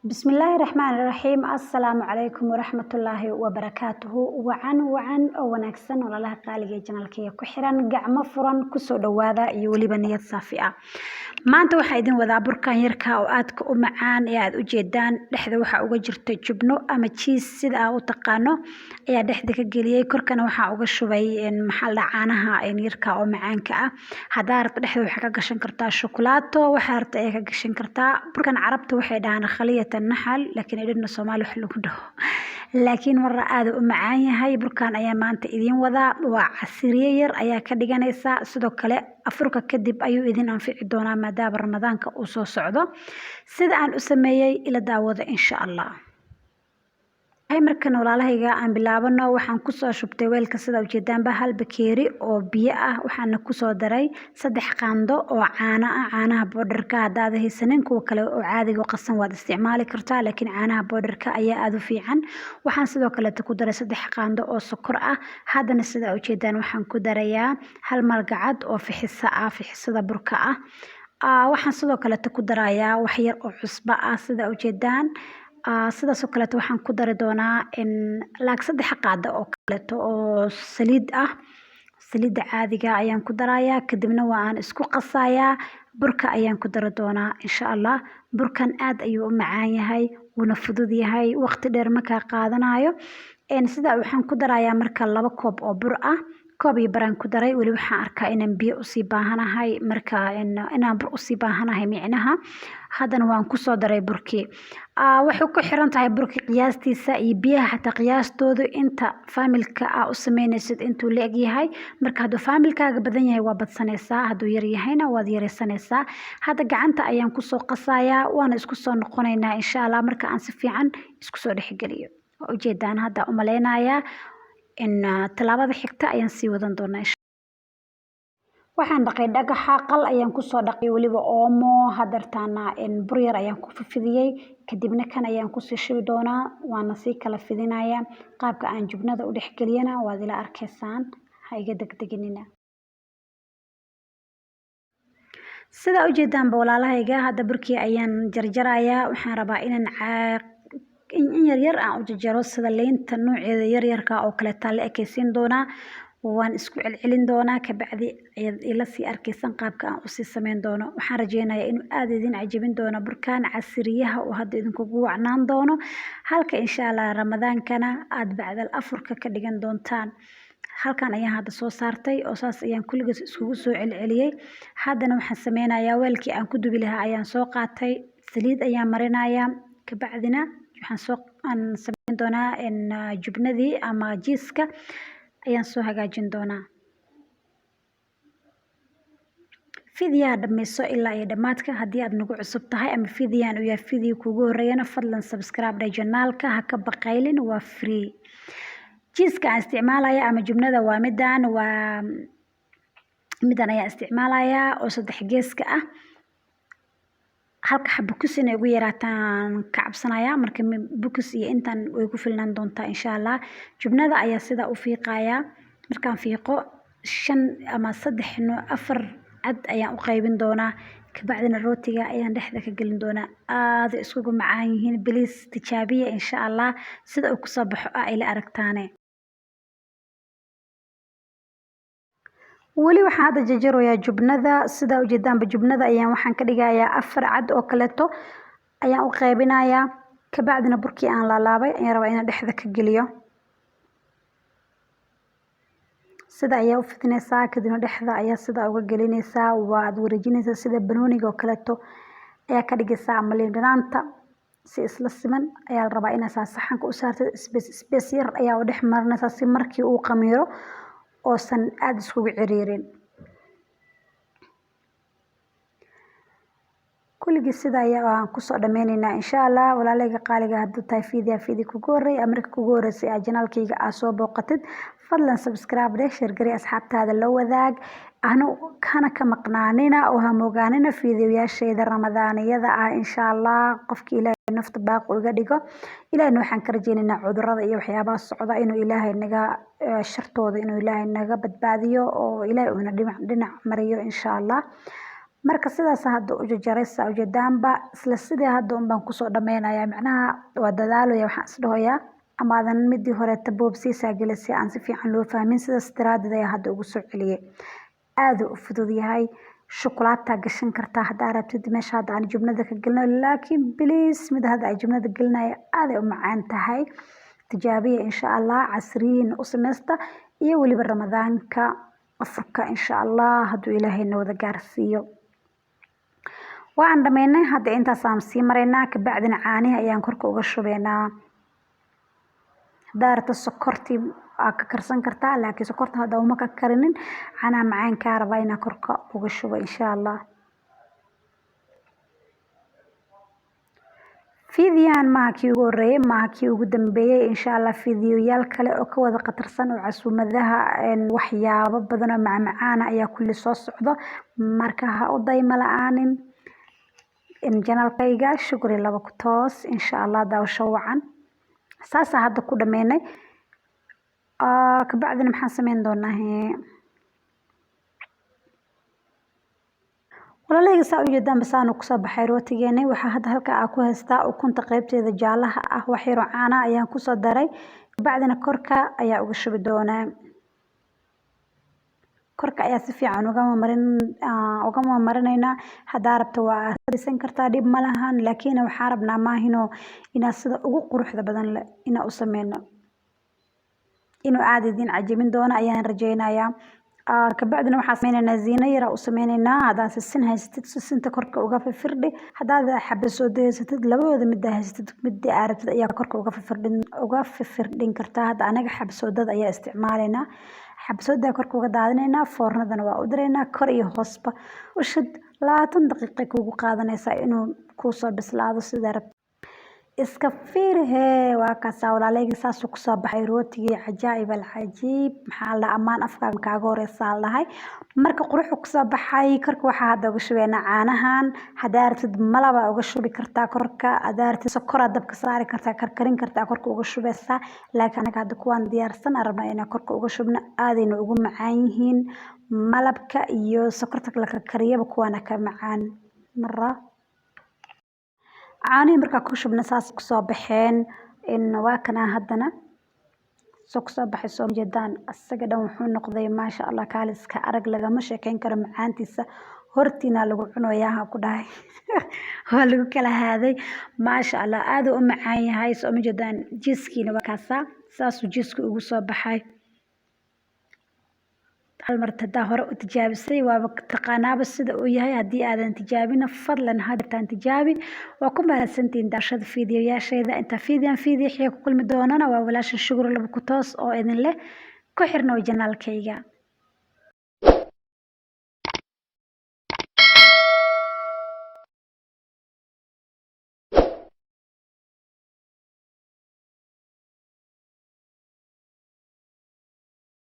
بسم الله الرحمن الرحيم السلام عليكم ورحمة الله وبركاته وعن ونكسن ولا لها قالي جنالكية كحران قعمة فران كسو دوادا يولي بنية صافئة ما أنت وحيدين وذا بركان يركا وآدك ومعان ياد وجيدان لحظة وحا وجرت جبنو أما تشيز سيدا أو تقانو يا دحدك الجلية كركنا وحا وجشوبي إن محل عانها إن يركا ومعان كا هدارت لحظة وحا قشن كرتا شوكولاتو وحارت إيكا قشن كرتا بركان عربت وحيدان خلية النحل لكن إلنا الصومال وحلو كده لكن مرة آذو معايا هاي بركان أيام ما أنت إذين وذا وعسيرير أيا كديجانيسا سدو كله أفريقيا كدب أيو إذين أنفع دونا مداب رمضان كأوسو صعدة سيد أن أسميه إلى داود إن شاء الله هاي مركن ولا لهيجا عن بلعبنا وحن كسر شبتويل كسر وجدان بهال بكيري أو بيئة وحن كسر دري صدح قاندو أو عانها بودركا هذا هي سنين كوكلا وعادي وقسم واد استعمالي كرتا لكن عانها بودركا أي أذو في عن وحن سدو كلا تقدر صدح قاندو أو سكرة هذا نسد وجدان وحن كدريا هالمرقعد أو في حصة بركة وحن سدو كلا تقدريا وحير أو عصبة سد وجدان sidaas oo kale waxaan ku dari doonaa in laag saddex qaado oo kale oo saliid caadiga ayaan ku darayaa kadibna waan isku qasayaa burka ayaan ku dari doonaa insha Allah burkan aad ayuu u macaan yahay wuna fudud yahay waqti dheer ma ka qaadanayo sida waxaan ku darayaa marka 2 koob oo bur ah koob iyo baraan ku daray wali waxaan arkaa inaan biyo u sii baahanahay marka inaan bur u sii baahanahay micnaha haddana waan ku soo daray burkii wuxuu ku xiran tahay burkii qiyaastiisa iyo biyaha xataa qiyaastoodu inta familka u sameynaysid intuu leeg yahay marka hadduu familkaaga badan yahay waa badsanaysaa hadduu yar yahayna waad yaraysanaysaa hadda gacanta ayaan ku soo qasayaa waana isku soo noqonaynaa insha Allah marka aan si fiican isku soo dhexgeliyo ujeedaan hadda u maleynayaa in talaabada xigta ayaan sii wadan doonaa waxaan dhaqay dhagaxa qal ayaan ku soo dhaqay waliba oomo hadartaana in bur yar ayaan ku fidiyay kadibna kan ayaan ku sii shubi doonaa waana sii kala fidinaya qaabka aan jubnada u dhexgeliyana waad ila arkaysaan ha iga degdeginina sida ujeedaan walaalahayga hadda burkii ayaan jarjarayaa waxaan rabaa inaan in yar aan u jarjaro sida leenta nooceeda yar-yarka oo kale taale ekaysiin doonaa waan isku celcelin doonaa ka bacdi ila sii arkaysan qaabka aan u sii sameyn doono waxaan rajeynayaa inuu aad idin cajabin doono burkaan casriyaha oo hadda idinkugu wacnaan doono halka insha Allah ramadaankana aad bacdal afurka ka dhigan doontaan halkan ayaan hadda soo saartay oo saas ayaan kulligiis iskugu soo celceliyay haddana waxaan sameynayaa weelkii aan ku dubi lahaa ayaan soo qaatay saliid ayaan marinayaa ka bacdina waxaan sameyn doonaa in jubnadii ama jiiska ayaan soo hagaajin doonaa fidiyaa dhameyso ilaa iyo dhamaadka haddii aad nagu cusub tahay ama fidiyaan u yahay fidiyo kugu horeeyana fadlan subscribe channelka ha ka baqaylin waa free jiiska aan isticmaalaya ama jubnada waa midan ayaan isticmaalayaa oo 3 geeska ah halka bukus inay ugu yaraataan ka cabsanaya marka bukus iyo intan way ku filnaan doontaa insha Allah jubnada ayaa sida u fiiqaya markaan fiiqo 5 ama 3 4 cad ayaan u qaybin doonaa ka bacdina rootiga ayaan dhexda ka gelin doonaa aad iskugu macaan yihiin please tijaabiya insha Allah sida uu ku soo baxo ila aragtaane wali waxaan hadda jarjarayaa jubnada sida ujeedaanba jubnada ayaan waxaan ka dhigayaa 4 cad oo kaleeto ayaan u qaybinayaa ka bacdina burkii aan laalaabay ayaan rabaa inaan dhexda ka geliyo sida ayaa u fidinaysaa kadibna dhexda ayaa sida uga gelinaysaa waad wareejinaysaa sida banooniga oo kaleeto ayaa ka dhigaysaa ama liin dhanaanta si isla siman ayaa la rabaa inaad saxanka u saartid space yar ayaa u dhex marinaysaa si markii uu qamiiro oosan aad iskugu ciriirin kulligii sida ayaa ku soo dhameynaynaa insha Allah walaalayga qaaliga hadduu tahay fiidi kugu horeey amarka kugu horeysay aad channelkayga aad soo booqatid fadlan subscribe share gari asxaabtaada la wadaag kana ka maqnaanina oo ha moogaanina fiidiyoyaashayda ramadaaniyada insha Allah qofkii Ilaahay nafta baaq uga dhigo Ilaahayna waxaan ka rajeynaynaa cudurrada iyo waxyaabaha socda inuu Ilaahay naga shartooda inuu Ilaahay naga badbaadiyo oo Ilaahay uu dhinac mariyo insha Allah marka sidaas hadda u jarjaraysa ujeedaanba isla sidii hadda un baan kusoo dhameynayaa macnaha waa dadaalaya waxaan isdhahoyaa amaadan midii horeeta boobsiisaa gelisay aan si fiican loo fahmin sidaas daraadeed ayaa hadda ugu soo celiyay aad u fudud yahay shukulaataa gashan kartaa haddaa rabtid meesha hadda aan jubnada ka gelino laakiin biliis mid hadda ay jubnada gelinaya aad ay u macaan tahay tijaabiya insha allah casriyin u samaysta iyo weliba ramadaanka afurka insha allah hadduu ilaahayna wada gaarsiiyo waan dhameynay hadda intaas aan sii maraynaa kabacdina caanihi ayaan korka uga shubaynaa daarta sokortii aa ka karsan kartaa laakiin sokorta hadda uma ka karinin caanaha macaankaa rabaa inaa korka uga shubo insha allah fiidiyaan maaha kii ugu horeeyay maaha kii ugu dambeeyay insha allah fiidiyoyaal kale oo ka wada qatarsan oo casuumadaha waxyaabo badan oo macmacaan ayaa kulli soo socdo marka ha u dayma la'aanin janalkayga shukri laba ku toos insha allah daawasho wacan saasa hadda ku dhameynay kabacdina maxaan sameyn doonaa walaalahayga saa ujeedaan basaan kusoo baxay rootigeena waxaa hadda halka aa ku haystaa ukunta qaybteeda jaalaha ah wax yar oo caana ayaan kusoo daray kabacdina korka ayaa uga shubi doonaa korka ayaa si fiican ugama marinaynaa haddaa rabta waa hadisan kartaa dhib ma lahan laakiin waxaan rabnaa maahino inaa sida ugu quruxda badan leh inaa u sameyno inuu aad idin cajabin doono ayaan rajeynayaa kabacdina waxaan sameynaynaa ziino yar u sameynaynaa haddaad sisin haysatid sisinta korka uga firdhi haddaad xabasooda haysatid labadooda middaa haysatid midda aad rabtid ayaa korka uga firdhin kartaa hadda anaga xabasoodada ayaa isticmaalaynaa xabasooda korka uga daadinaynaa foornadana waa u diraynaa kor iyo hoosba ushid 20 daqiiqo kugu qaadanaysaa inuu kusoo bislaado sida rabtid iska fiirhe waa kaasa walaaleyga saas ku soo baxay rootigii cajaa'ib alcajiib maxaa la amaan afkaaga kaaga horeysaa lahay marka quruxu ku soo baxay korka waxa hadda uga shubeynaa caanahan hadaa rabtid malaba uga shubi kartaa korka hadaa rabtid sokor dabka saari kartaa karkarin kartaa korka uga shubeysaa laakiin anaga hadda kuwaan diyaarsan rabnaa inaan korka uga shubno aadayna ugu macaan yihiin malabka iyo sokorta la karkariyaba kuwaana ka macaan mara caani marka ku shubna saas ku soo baxeen waa kana haddana soo ku soo baxay soo jeedaan asaga dhan wuxuu noqday maasha Allah kaaliska arag lagama sheekeyn karo macaantiisa hortiina lagu cunayaa ku dhahay waa lagu kala haaday maasha Allah aad u macaan yahay soo jeedaan jiiskiina waa kaasa saas uu jiisku ugu soo baxay martada hore u tijaabisay waaba taqaanaaba sida uu yahay hadii aadan tijaabina fadlan hadirtaan tijaabi waa ku mahadsantiin daashada fiidiyoyaasheeda inta fiidiyo ku kulmi doonana waa walaasha shukri laba ku toos oo idin leh ku xirnoo janaalkayga